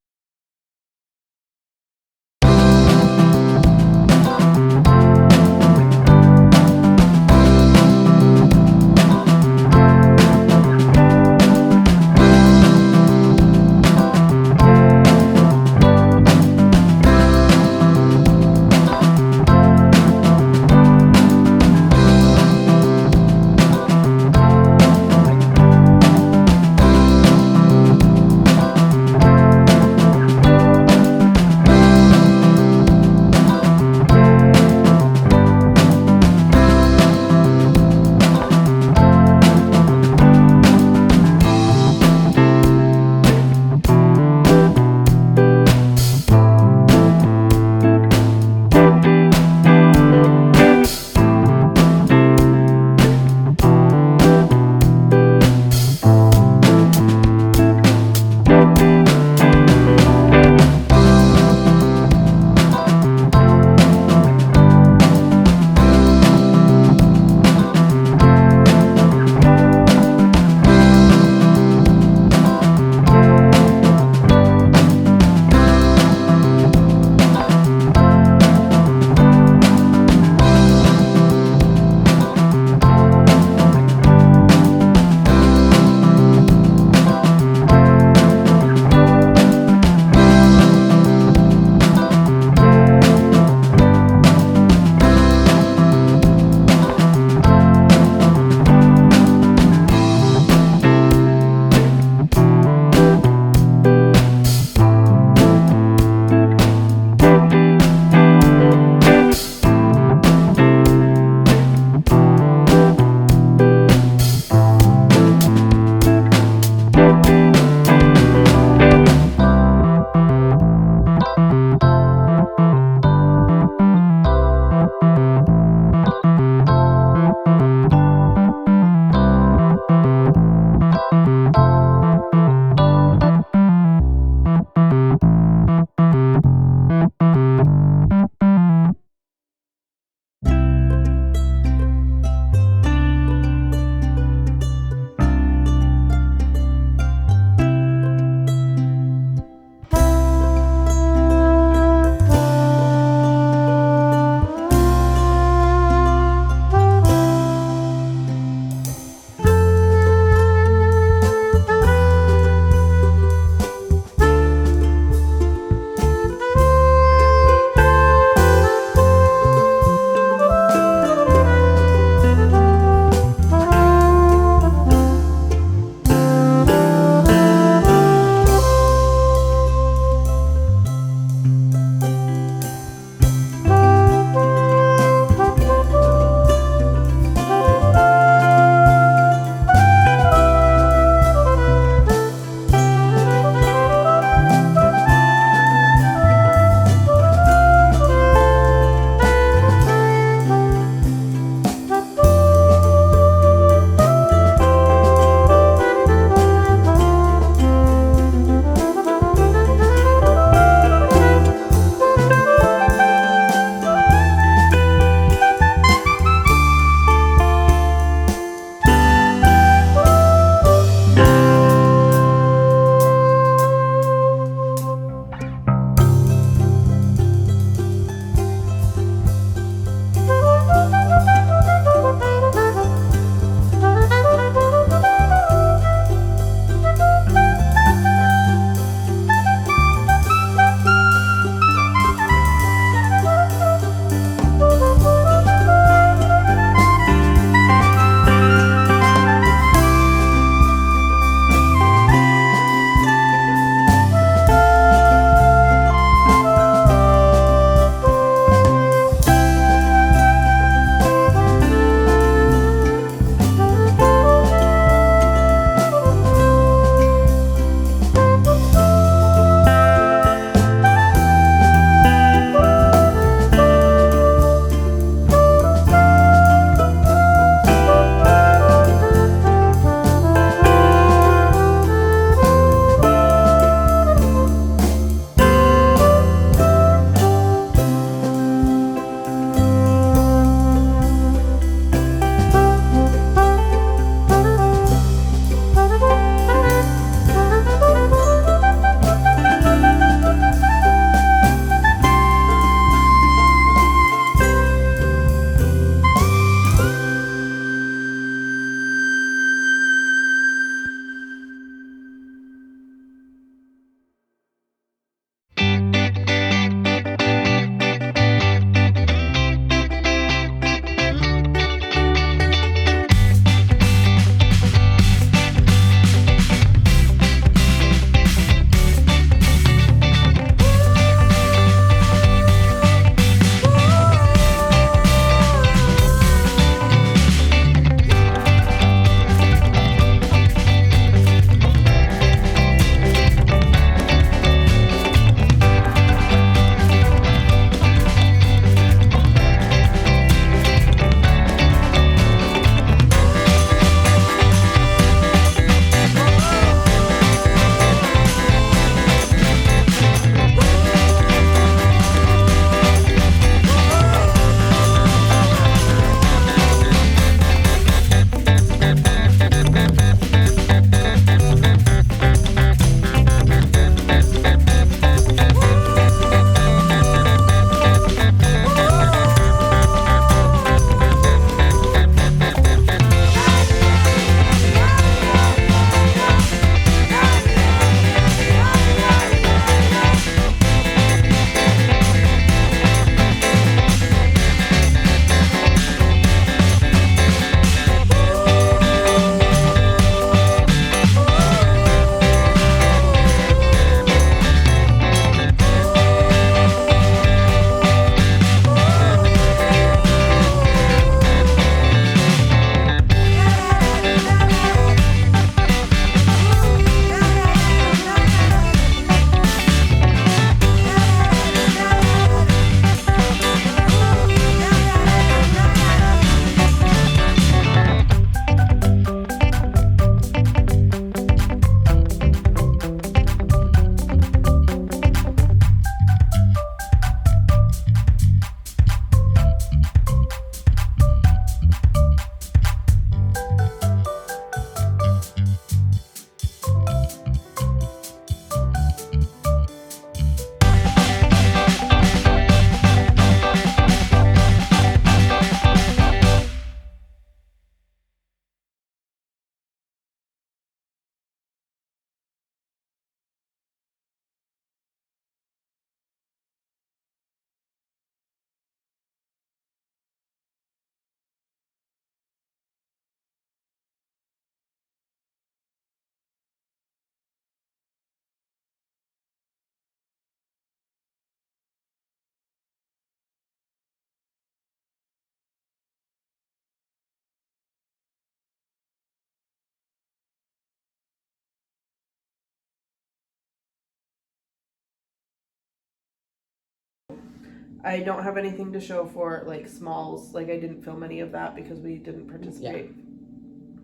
I don't have anything to show for like smalls. Like I didn't film any of that because we didn't participate.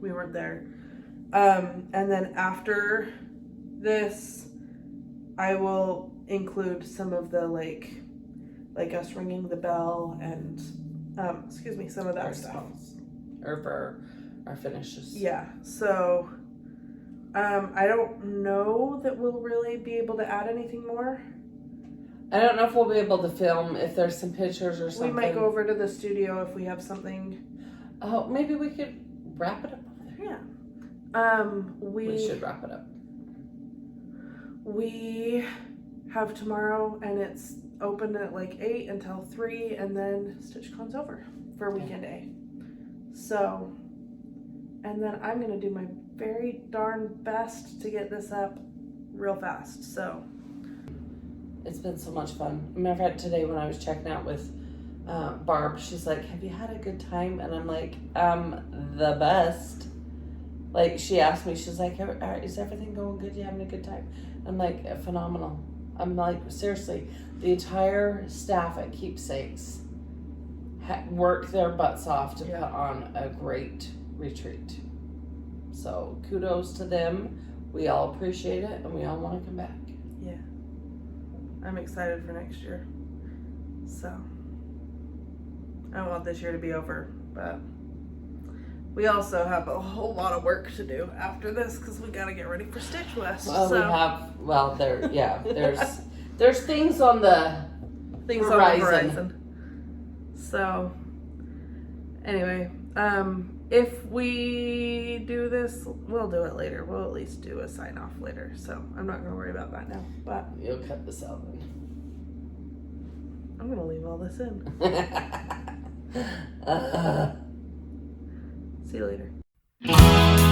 We weren't there. And then after this, I will include some of the like us ringing the bell and some of that Our stuff. smalls. Or for our finishes. Yeah. So I don't know that we'll really be able to add anything more. I don't know if we'll be able to film if there's some pictures or something. We might go over to the studio if we have something. Oh, maybe we could wrap it up over there. Yeah. We should wrap it up. We have tomorrow and it's open at like 8 until 3 and then StitchCon's over for weekend A. So, and then I'm going to do my very darn best to get this up real fast. So, It's been so much fun. Matter of fact, today when I was checking out with Barb, she's like, "Have you had a good time?" And I'm like, "The best." Like, she asked me, she's like, "Is everything going good? You having a good time?" I'm like, "Phenomenal." I'm like, seriously, the entire staff at Keepsakes worked their butts off to put on a great retreat. So kudos to them. We all appreciate it and we all want to come back. yeah. I'm excited for next year. So, I don't want this year to be over, but we also have a whole lot of work to do after this because we got to get ready for Stitch West. Well, there's things on the horizon. So, anyway, if we do this, we'll do it later. We'll at least do a sign off later. So I'm not gonna worry about that now. But You'll cut this out then. I'm gonna leave all this in. See you later.